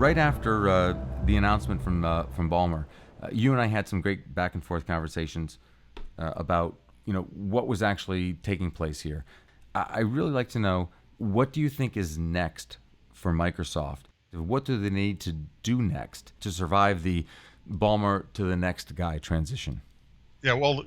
Right after the announcement from Ballmer, you and I had some great back and forth conversations about what was actually taking place here. I really like to know, what do you think is next for Microsoft? What do they need to do next to survive the Ballmer to the next guy transition? Yeah, well,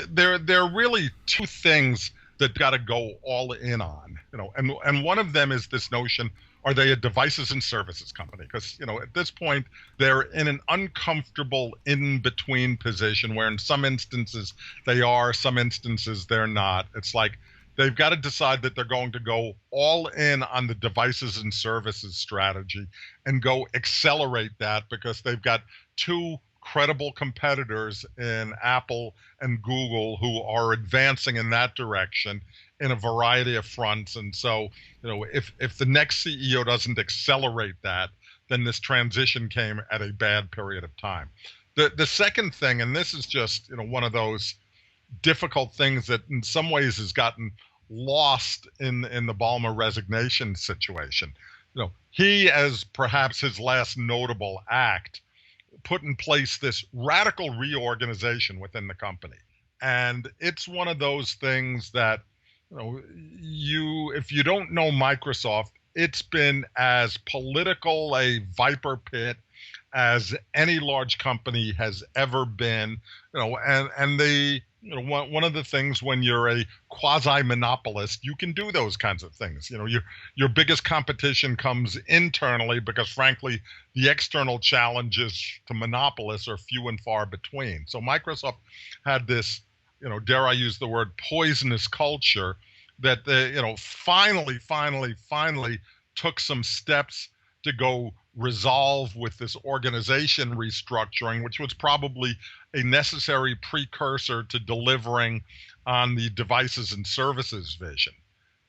there are really two things that got to go all in on, and one of them is this notion: are they a devices and services company? Because at this point they're in an uncomfortable in between position where in some instances they are, some instances they're not. It's like they've got to decide that they're going to go all in on the devices and services strategy and go accelerate that, because they've got two credible competitors in Apple and Google who are advancing in that direction in a variety of fronts. And so, if the next CEO doesn't accelerate that, then this transition came at a bad period of time. The second thing, and this is just one of those difficult things that in some ways has gotten lost in the Ballmer resignation situation. He, as perhaps his last notable act, put in place this radical reorganization within the company. And it's one of those things that, if you don't know Microsoft, it's been as political a viper pit as any large company has ever been. And they, one of the things when you're a quasi-monopolist, you can do those kinds of things. Your biggest competition comes internally because, frankly, the external challenges to monopolists are few and far between. So Microsoft had this, dare I use the word, poisonous culture that they, finally took some steps to go resolve with this organization restructuring, which was probably a necessary precursor to delivering on the devices and services vision.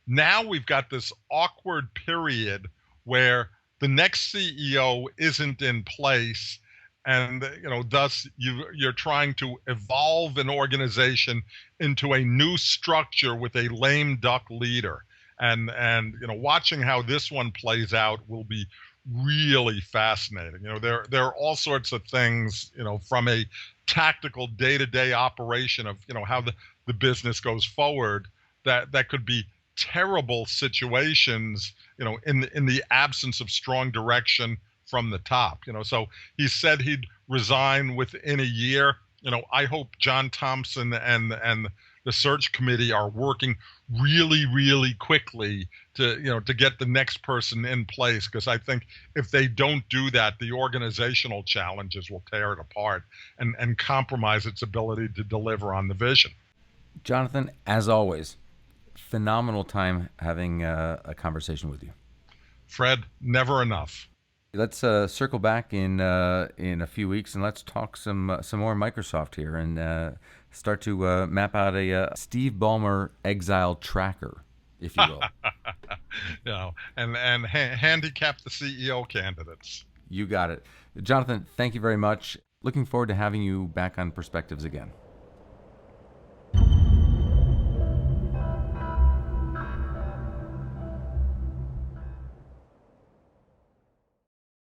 Now we've got this awkward period where the next CEO isn't in place, and thus you're trying to evolve an organization into a new structure with a lame duck leader. And watching how this one plays out will be really fascinating. There are all sorts of things, from a tactical day-to-day operation of, how the business goes forward, that could be terrible situations, in the absence of strong direction from the top. So he said he'd resign within a year. I hope John Thompson and the search committee are working really, really quickly to get the next person in place, because I think if they don't do that, the organizational challenges will tear it apart and compromise its ability to deliver on the vision. Jonathan, as always, phenomenal time having a conversation with you. Fred, never enough. Let's circle back in a few weeks, and let's talk some more Microsoft here, and start to map out a Steve Ballmer exile tracker, if you will. And handicap the CEO candidates. You got it. Jonathan, thank you very much. Looking forward to having you back on Perspectives again.